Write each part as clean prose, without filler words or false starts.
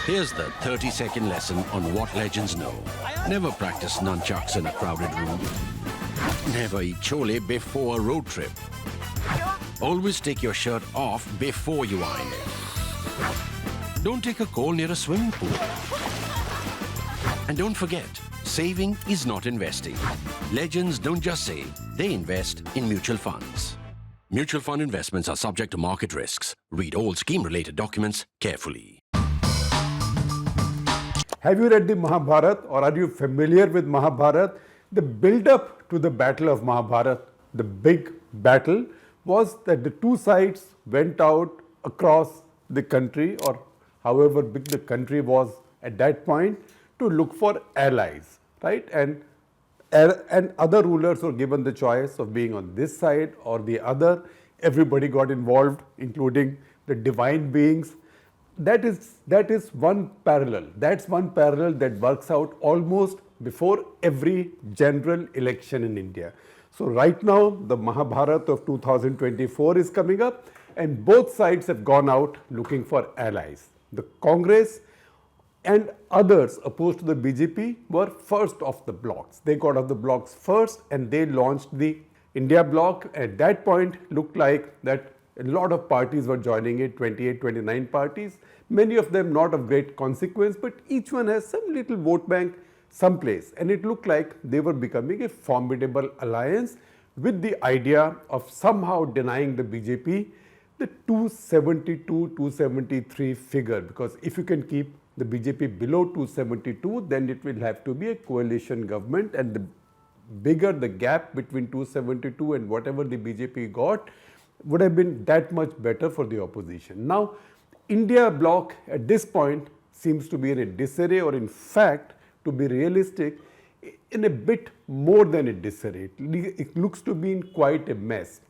Here's the 30-second lesson on what legends know. Never practice nunchucks in a crowded room. Never eat chole before a road trip. Always take your shirt off before you iron it. Don't take a call near a swimming pool. And don't forget, saving is not investing. Legends don't just save, they invest in mutual funds. Mutual fund investments are subject to market risks. Read all scheme-related documents carefully. Have you read the Mahabharata or are you familiar with Mahabharata? The build-up to the battle of Mahabharata, the big battle, was that the two sides went out across the country, or however big the country was at that point, to look for allies, right? And other rulers were given the choice of being on this side or the other. Everybody got involved, including the divine beings. That is one parallel. That's one parallel that works out almost before every general election in India. So right now, the Mahabharata of 2024 is coming up, and both sides have gone out looking for allies. The Congress and others opposed to the BJP were first off the blocks. They got off the blocks first and they launched the India bloc. At that point, looked like that a lot of parties were joining it, 28, 29 parties. Many of them not of great consequence, but each one has some little vote bank someplace. And it looked like they were becoming a formidable alliance with the idea of somehow denying the BJP the 272, 273 figure. Because if you can keep the BJP below 272, then it will have to be a coalition government, and the bigger the gap between 272 and whatever the BJP got would have been that much better for the opposition. Now, India bloc at this point seems to be in a disarray, or in fact, to be realistic, in a bit more than a disarray. It looks to be in quite a mess.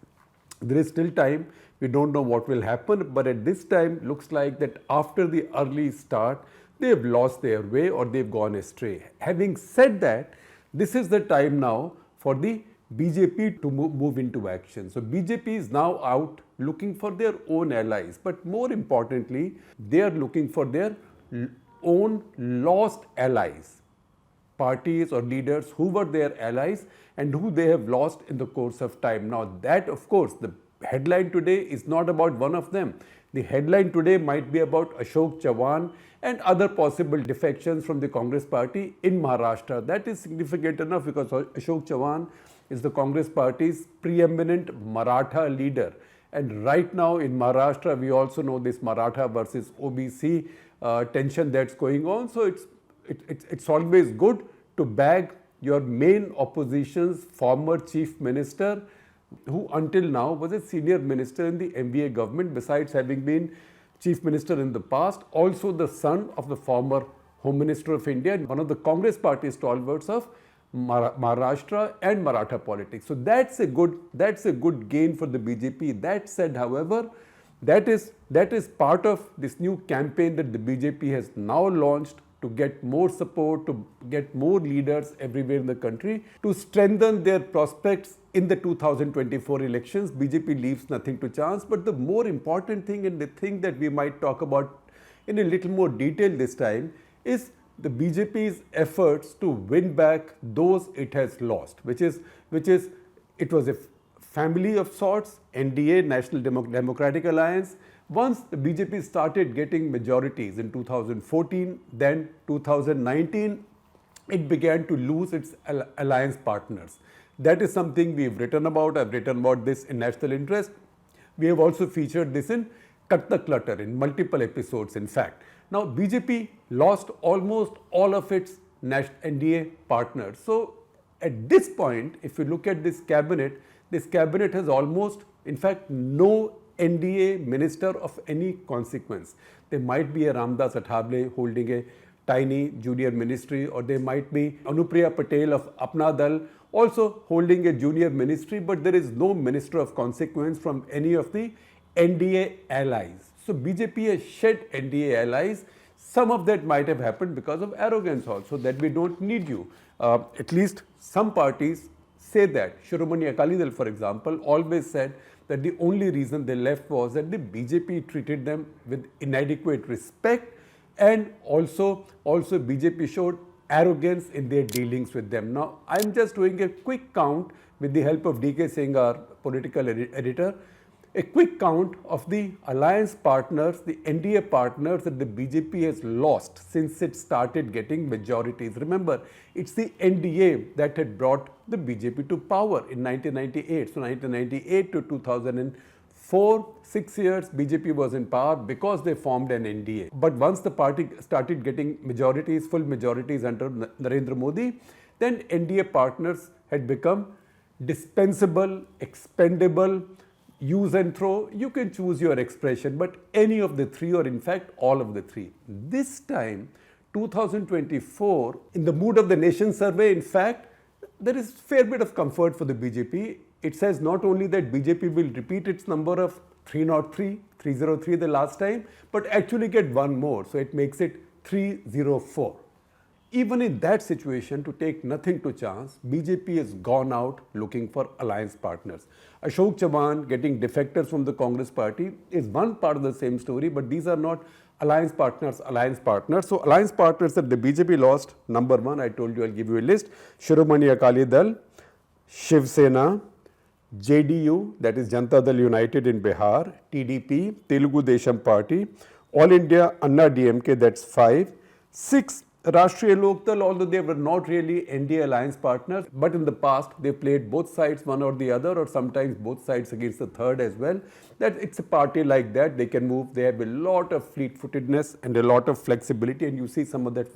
There is still time. We don't know what will happen, but at this time, looks like that after the early start, they have lost their way or they've gone astray. Having said that, this is the time now for the BJP to move into action. So BJP is now out looking for their own allies, but more importantly, they are looking for their own lost allies, parties or leaders who were their allies and who they have lost in the course of time. Now that, of course, the headline today is not about one of them. The headline today might be about Ashok Chavan and other possible defections from the Congress party in Maharashtra. That is significant enough because Ashok Chavan is the Congress party's preeminent Maratha leader. And right now in Maharashtra, we also know this Maratha versus OBC tension that's going on. So it's always good to bag your main opposition's former chief minister, who until now was a senior minister in the NDA government, besides having been chief minister in the past, also the son of the former Home Minister of India and one of the Congress party stalwarts of Maharashtra and Maratha politics. So that's a good gain for the BJP. That said, however, that is part of this new campaign that the BJP has now launched to get more support, to get more leaders everywhere in the country, to strengthen their prospects in the 2024 elections. BJP leaves nothing to chance. But the more important thing, and the thing that we might talk about in a little more detail this time, is the BJP's efforts to win back those it has lost, which is it was a family of sorts, NDA, National Democratic Alliance. Once the BJP started getting majorities in 2014, then 2019, it began to lose its alliance partners. That is something we've written about. I've written about this in National Interest. We have also featured this in Cut The Clutter in multiple episodes, in fact. Now, BJP lost almost all of its NDA partners. So, at this point, if you look at this cabinet has almost, in fact, no NDA minister of any consequence. There might be a Ramdas Athawale holding a tiny junior ministry, or there might be Anupriya Patel of Apna Dal also holding a junior ministry, but there is no minister of consequence from any of the NDA allies. So BJP has shed NDA allies. Some of that might have happened because of arrogance also, that we don't need you. At least some parties say that. Shiromani Akali Dal, for example, always said that the only reason they left was that the BJP treated them with inadequate respect and also BJP showed arrogance in their dealings with them. Now, I'm just doing a quick count with the help of DK Singh, our political editor, a quick count of the alliance partners, the NDA partners that the BJP has lost since it started getting majorities. Remember, it's the NDA that had brought the BJP to power in 1998. So 1998 to 2004, 6 years, BJP was in power because they formed an NDA. But once the party started getting majorities, full majorities under Narendra Modi, then NDA partners had become dispensable, expendable, use and throw. You can choose your expression, but any of the three, or in fact all of the three. This time, 2024, in the mood of the nation survey, in fact, there is fair bit of comfort for the BJP. It says not only that BJP will repeat its number of 303 the last time, but actually get one more. So it makes it 304. Even in that situation, to take nothing to chance, BJP has gone out looking for alliance partners. Ashok Chavan getting defectors from the Congress party is one part of the same story, but these are not alliance partners. So alliance partners that the BJP lost, number one, I told you I'll give you a list: Shiromani Akali Dal, Shiv Sena, JDU, that is Janata Dal United in Bihar, TDP, Telugu Desam Party, All India Anna DMK, that's 5, 6, Rashtriya Lok Dal, although they were not really NDA alliance partners, but in the past they played both sides, one or the other, or sometimes both sides against the third as well. That it's a party like that, they can move, they have a lot of fleet-footedness and a lot of flexibility, and you see some of that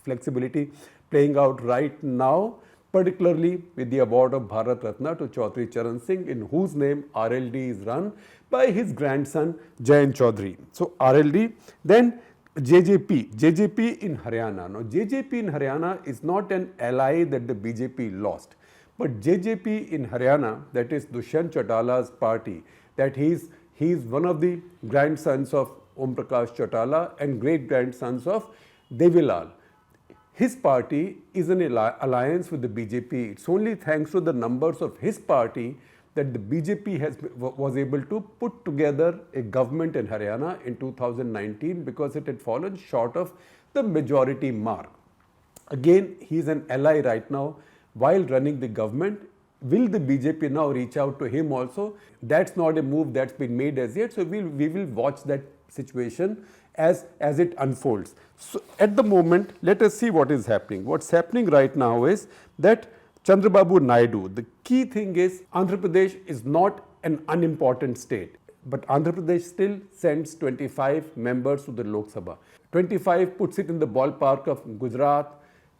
flexibility playing out right now, particularly with the award of Bharat Ratna to Chaudhry Charan Singh, in whose name RLD is run by his grandson Jayant Chaudhary. So RLD, then JJP in Haryana. Now, JJP in Haryana is not an ally that the BJP lost, but JJP in Haryana, that is Dushyant Chautala's party, that he's one of the grandsons of Om Prakash Chautala and great-grandsons of Devilal. His party is an alliance with the BJP. It's only thanks to the numbers of his party that the BJP was able to put together a government in Haryana in 2019, because it had fallen short of the majority mark. Again, he is an ally right now while running the government. Will the BJP now reach out to him also? That's not a move that's been made as yet. So we will watch that situation as it unfolds. So at the moment, let us see what is happening. What's happening right now is that Chandrababu Naidu, the key thing is Andhra Pradesh is not an unimportant state, but Andhra Pradesh still sends 25 members to the Lok Sabha. 25 puts it in the ballpark of Gujarat,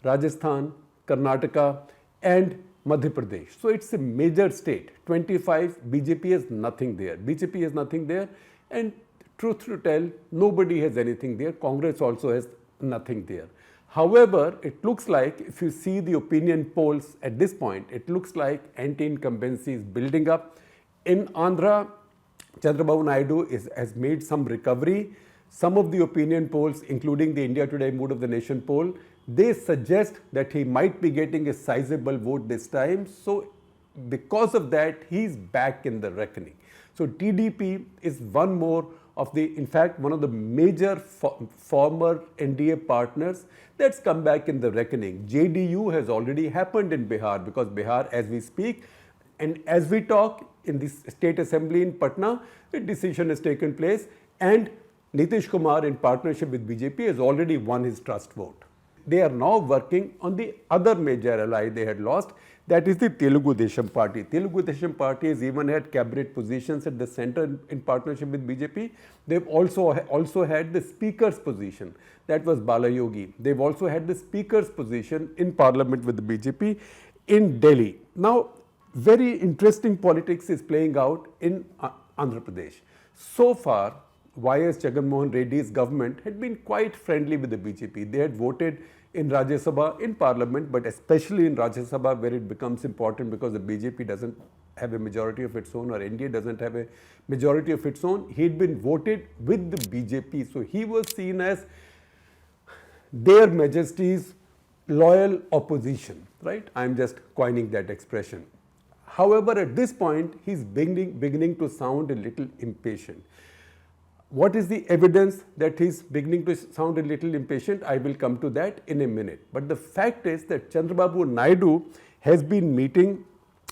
Rajasthan, Karnataka and Madhya Pradesh. So it's a major state. 25, BJP has nothing there. And truth to tell, nobody has anything there. Congress also has nothing there. However, it looks like, if you see the opinion polls at this point, it looks like anti-incumbency is building up. In Andhra, Chandrababu Naidu has made some recovery. Some of the opinion polls, including the India Today Mood of the Nation poll, they suggest that he might be getting a sizable vote this time. So because of that, he's back in the reckoning. So TDP is one more of the, in fact, one of the major former NDA partners that's come back in the reckoning. JDU has already happened in Bihar, because Bihar, as we speak and as we talk, in the state assembly in Patna, a decision has taken place, and Nitish Kumar, in partnership with BJP, has already won his trust vote. They are now working on the other major ally they had lost, that is the Telugu Desam Party. Telugu Desam Party has even had cabinet positions at the center in partnership with BJP. They've also had the speaker's position, that was Balayogi. They've also had the speaker's position in parliament with the BJP in Delhi. Now, very interesting politics is playing out in Andhra Pradesh. So far, YS Jagannath Reddy's government had been quite friendly with the BJP. They had voted in Rajya Sabha, in parliament, but especially in Rajya Sabha, where it becomes important because the BJP doesn't have a majority of its own, or NDA doesn't have a majority of its own. He'd been voted with the BJP, so he was seen as their Majesty's loyal opposition, right? I'm just coining that expression. However, at this point, he's beginning to sound a little impatient. What is the evidence that he's beginning to sound a little impatient? I will come to that in a minute. But the fact is that Chandrababu Naidu has been meeting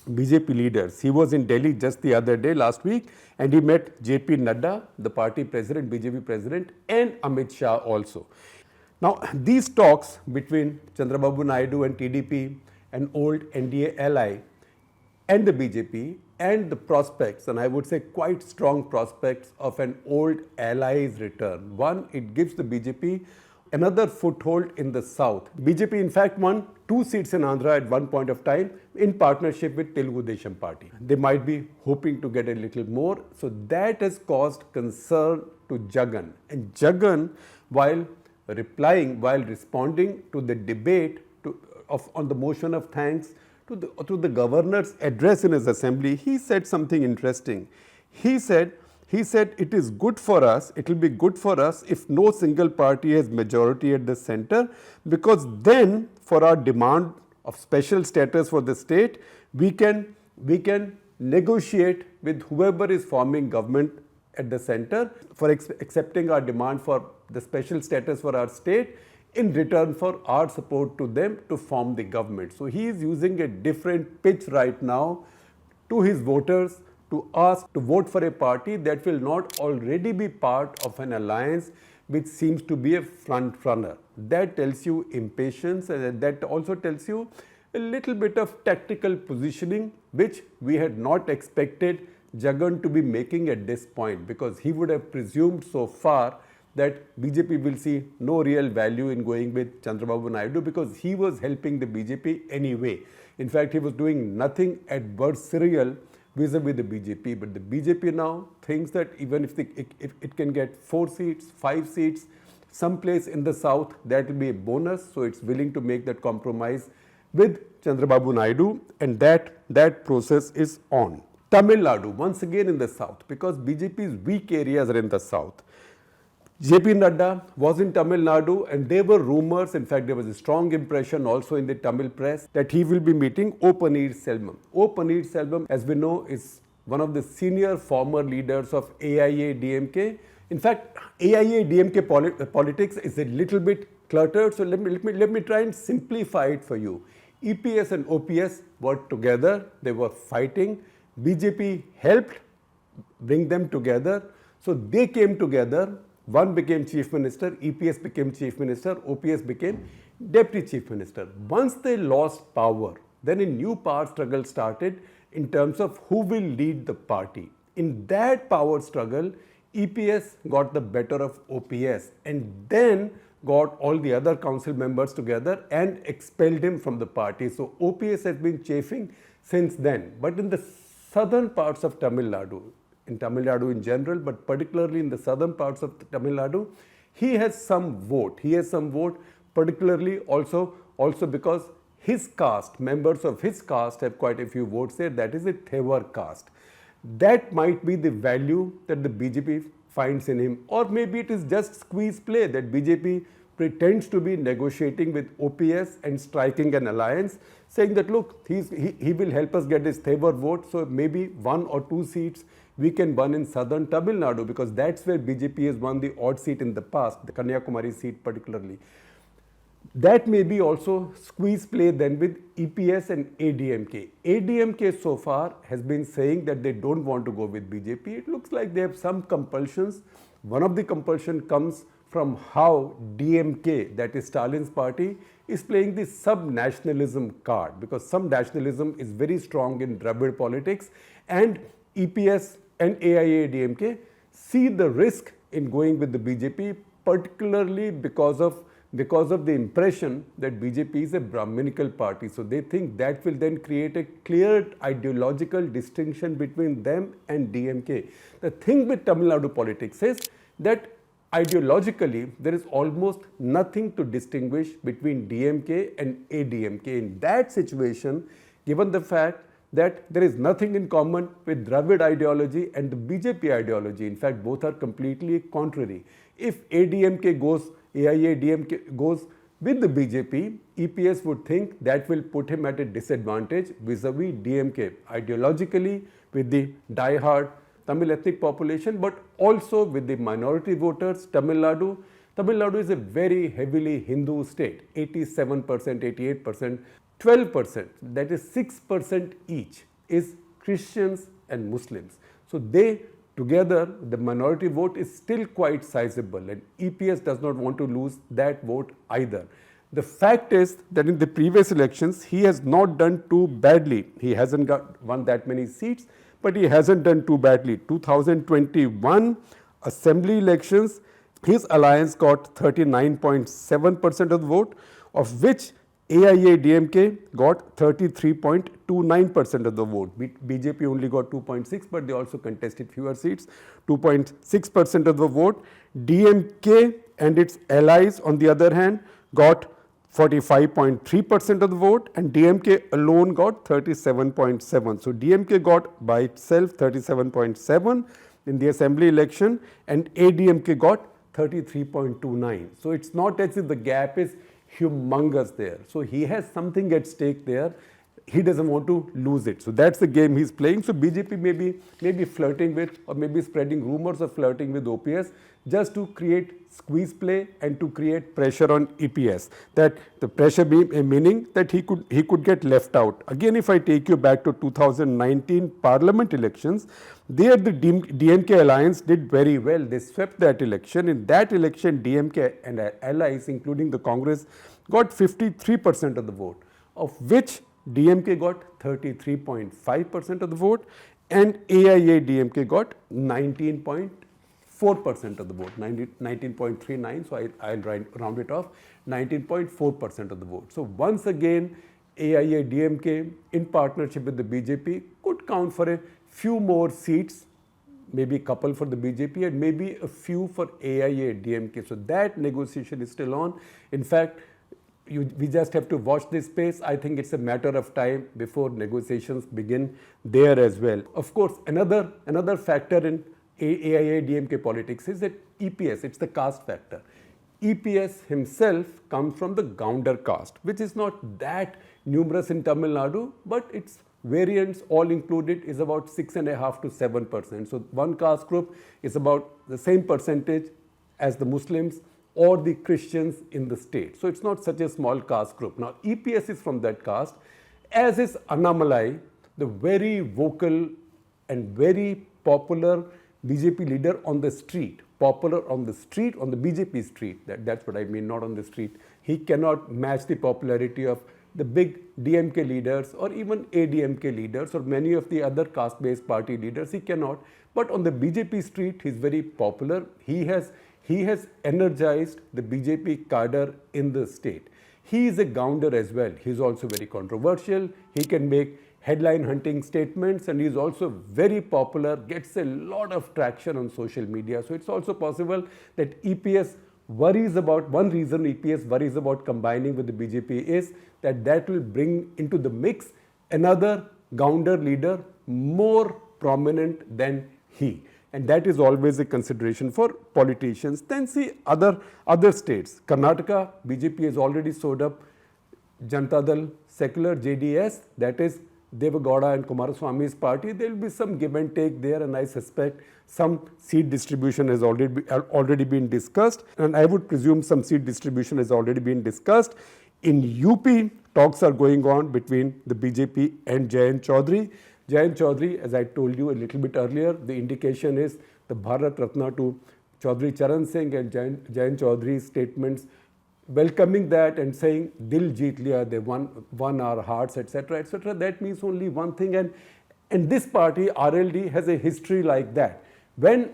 BJP leaders. He was in Delhi just the other day, last week, and he met JP Nadda, the party president, BJP president, and Amit Shah also. Now, these talks between Chandrababu Naidu and TDP, an old NDA ally, and the BJP, and the prospects, and I would say quite strong prospects of an old ally's return. One, it gives the BJP another foothold in the south. BJP in fact won 2 seats in Andhra at one point of time in partnership with Telugu Desam Party. They might be hoping to get a little more. So that has caused concern to Jagan. And Jagan, while responding to the debate on the motion of thanks to the governor's address in his assembly, he said something interesting. He said it is good for us, it will be good for us if no single party has majority at the center, because then for our demand of special status for the state, we can negotiate with whoever is forming government at the center for accepting our demand for the special status for our state in return for our support to them to form the government. So he is using a different pitch right now to his voters to ask to vote for a party that will not already be part of an alliance which seems to be a front runner. That tells you impatience, and that also tells you a little bit of tactical positioning which we had not expected Jagan to be making at this point, because he would have presumed so far that BJP will see no real value in going with Chandrababu Naidu because he was helping the BJP anyway. In fact, he was doing nothing adversarial vis-a-vis the BJP. But the BJP now thinks that even if it can get 4 seats, 5 seats, someplace in the south, that will be a bonus. So it's willing to make that compromise with Chandrababu Naidu, and that process is on. Tamil Nadu, once again in the south, because BJP's weak areas are in the south. JP Nadda was in Tamil Nadu, and there were rumours, in fact there was a strong impression also in the Tamil press, that he will be meeting O. Selvam. O. Selvam, as we know, is one of the senior former leaders of AIA-DMK. In fact, AIA-DMK politics is a little bit cluttered, so let me try and simplify it for you. EPS and OPS were together, they were fighting. BJP helped bring them together, so they came together. One became chief minister, EPS became chief minister, OPS became deputy chief minister. Once they lost power, then a new power struggle started in terms of who will lead the party. In that power struggle, EPS got the better of OPS and then got all the other council members together and expelled him from the party. So OPS has been chafing since then. But in the southern parts of Tamil Nadu, in Tamil Nadu in general, but particularly in the southern parts of Tamil Nadu, he has some vote. He has some vote, particularly also because his caste, members of his caste have quite a few votes there. That is a Thevar caste. That might be the value that the BJP finds in him. Or maybe it is just squeeze play that BJP pretends to be negotiating with OPS and striking an alliance, saying that look, he will help us get his Thevar vote, so maybe 1 or 2 seats we can win in southern Tamil Nadu, because that's where BJP has won the odd seat in the past, the Kanyakumari seat particularly. That may be also squeeze play then with EPS and ADMK. ADMK so far has been saying that they don't want to go with BJP. It looks like they have some compulsions. One of the compulsion comes from how DMK, that is Stalin's party, is playing the sub-nationalism card, because sub-nationalism is very strong in Dravid politics, and EPS and AIA-DMK see the risk in going with the BJP, particularly because of the impression that BJP is a Brahminical party. So they think that will then create a clear ideological distinction between them and DMK. The thing with Tamil Nadu politics is that ideologically there is almost nothing to distinguish between DMK and ADMK. In that situation, given the fact that there is nothing in common with Dravid ideology and the BJP ideology. In fact, both are completely contrary. If ADMK goes, AIA-DMK goes with the BJP, EPS would think that will put him at a disadvantage vis-a-vis DMK. Ideologically, with the die-hard Tamil ethnic population, but also with the minority voters. Tamil Nadu is a very heavily Hindu state, 87%, 88%, 12%, that is 6% each is Christians and Muslims. So they together, the minority vote is still quite sizable, and EPS does not want to lose that vote either. The fact is that in the previous elections, he has not done too badly. He hasn't won that many seats, but he hasn't done too badly. 2021 assembly elections, his alliance got 39.7% of the vote, of which AIA-DMK got 33.29% of the vote. BJP only got 2.6, but they also contested fewer seats, 2.6% of the vote. DMK and its allies, on the other hand, got 45.3% of the vote, and DMK alone got 37.7. So DMK got by itself 37.7 in the assembly election, and ADMK got 33.29. So it's not as if the gap is humongous there. So he has something at stake there. He doesn't want to lose it. So that's the game he's playing. So BJP may be flirting with, or maybe spreading rumors of flirting with OPS just to create squeeze play and to create pressure on EPS. That the pressure meaning that he could get left out. Again, if I take you back to 2019 Parliament elections, there the DMK alliance did very well. They swept that election. In that election, DMK and allies, including the Congress, got 53% of the vote, of which DMK got 33.5% of the vote, and AIA-DMK got 19.4% of the vote, 19.39, so I'll round it off, 19.4% of the vote. So once again, AIA-DMK in partnership with the BJP could count for a few more seats, maybe a couple for the BJP and maybe a few for AIA-DMK. So that negotiation is still on. In fact, we just have to watch this space. I think it's a matter of time before negotiations begin there as well. Of course, another factor in AIA-DMK politics is that EPS, it's the caste factor. EPS himself comes from the Gounder caste, which is not that numerous in Tamil Nadu, but its variants all included is about 6.5 to 7%. So one caste group is about the same percentage as the Muslims or the Christians in the state. So it's not such a small caste group. Now EPS is from that caste, as is Annamalai, the very vocal and very popular BJP leader on the street, popular on the street, on the BJP street, that's what I mean, not on the street. He cannot match the popularity of the big DMK leaders or even ADMK leaders or many of the other caste-based party leaders. He cannot. But on the BJP street, he's very popular. He has energized the BJP cadre in the state. He is a Gounder as well. He's also very controversial. He can make headline hunting statements, and he's also very popular, gets a lot of traction on social media. So it's also possible that EPS worries about, one reason EPS worries about combining with the BJP is that will bring into the mix another Gounder leader more prominent than he. And that is always a consideration for politicians. Then see other states. Karnataka, BJP has already sewed up Janata Dal, secular JDS, that is Devagowda and Kumaraswamy's party. There will be some give and take there, and I suspect some seat distribution has already been discussed, and I would presume some seat distribution has already been discussed. In UP, talks are going on between the BJP and Jayant Chaudhary. Jayant Chaudhary, as I told you a little bit earlier, the indication is the Bharat Ratna to Chaudhary Charan Singh, and Jayant Chaudhary's statements welcoming that and saying Dil Jeet Liya, they won our hearts, etc., etc. That means only one thing, and this party, RLD, has a history like that. When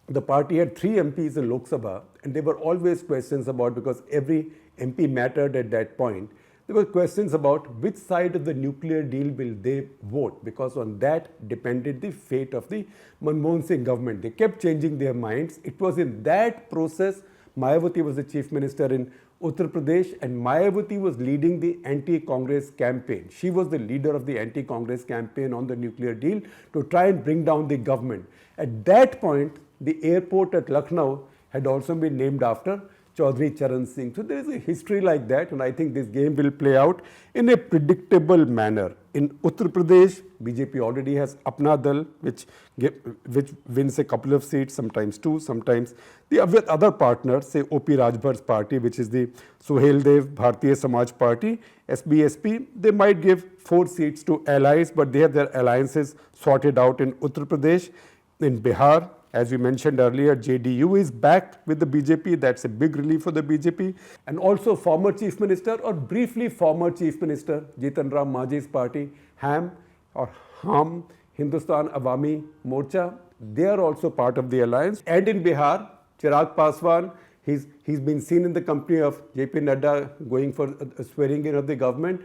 the party had 3 MPs in Lok Sabha, and there were always questions about, because every MP mattered at that point, there were questions about which side of the nuclear deal will they vote, because on that depended the fate of the Manmohan Singh government. They kept changing their minds. It was in that process Mayawati was the chief minister in Uttar Pradesh, and Mayawati was leading the anti-Congress campaign. She was the leader of the anti-Congress campaign on the nuclear deal to try and bring down the government. At that point, the airport at Lucknow had also been named after Chaudhary Charan Singh. So there is a history like that, and I think this game will play out in a predictable manner. in Uttar Pradesh, BJP already has Apna Dal, which wins a couple of seats, sometimes two, sometimes with other partners, say OP Rajbhar's party, which is the Suhail Dev Bharatiya Samaj Party, SBSP, they might give 4 seats to allies, but they have their alliances sorted out in Uttar Pradesh. In Bihar, as we mentioned earlier, JDU is back with the BJP. That's a big relief for the BJP. And also former Chief Minister, or briefly former Chief Minister, Jitan Ram Manjhi's party, HAM, Hindustan Awami Morcha, they are also part of the alliance. And in Bihar, Chirag Paswan, he's been seen in the company of JP Nadda going for a swearing in of the government.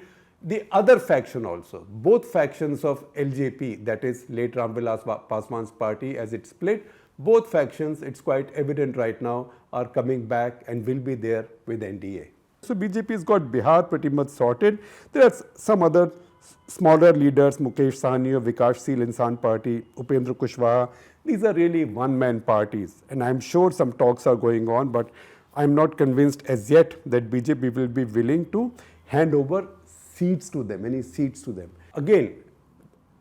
The other faction also, both factions of LJP, that is late Ramvilas Paswan's party, as it split, both factions, it's quite evident right now, are coming back and will be there with NDA. So BJP's got Bihar pretty much sorted. There are some other smaller leaders, Mukesh Sahni of Vikashsheel Insan Party, Upendra Kushwaha. These are really one-man parties, and I'm sure some talks are going on, but I'm not convinced as yet that BJP will be willing to hand over seats to them, any seats to them. Again,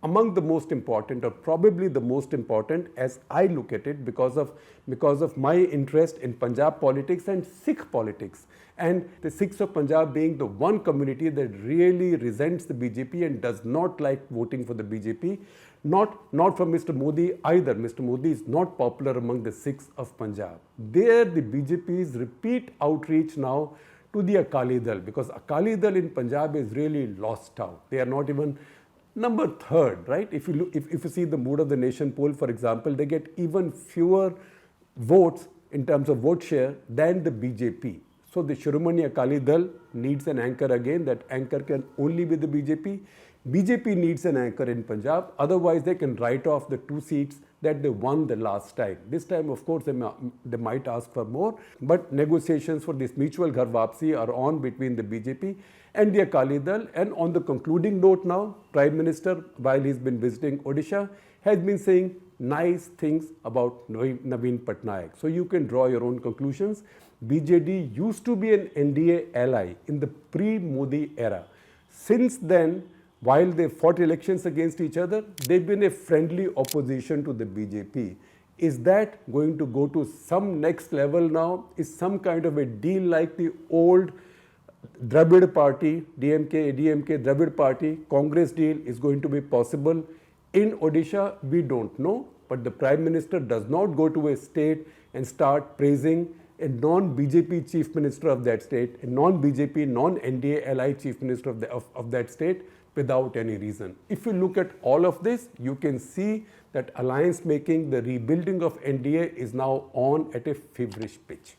among the most important, or probably the most important as I look at it, because of my interest in Punjab politics and Sikh politics, and the Sikhs of Punjab being the one community that really resents the BJP and does not like voting for the BJP, not from Mr. Modi either. Mr. Modi is not popular among the Sikhs of Punjab. There, the BJP's repeat outreach now to the Akali Dal, because Akali Dal in Punjab is really lost out. They are not even number 3rd, right? If you see the Mood of the Nation poll, for example, they get even fewer votes in terms of vote share than the BJP. So the Shiromani Akali Dal needs an anchor again. That anchor can only be the BJP. BJP needs an anchor in Punjab. Otherwise, they can write off the 2 seats that they won the last time. This time, of course, they might ask for more, but negotiations for this mutual Ghar Wapsi are on between the BJP and the Akali Dal. And on the concluding note now, Prime Minister, while he's been visiting Odisha, has been saying nice things about Naveen Patnaik. So you can draw your own conclusions. BJD used to be an NDA ally in the pre-Modi era. Since then, while they fought elections against each other, they've been a friendly opposition to the BJP. Is that going to go to some next level now? Is some kind of a deal like the old Dravid party, DMK, Dravid party, Congress deal is going to be possible in Odisha? We don't know. But the Prime Minister does not go to a state and start praising a non-BJP Chief Minister of that state, a non-BJP, non-NDA ally Chief Minister of that state, without any reason. If you look at all of this, you can see that alliance making, the rebuilding of NDA is now on at a feverish pitch.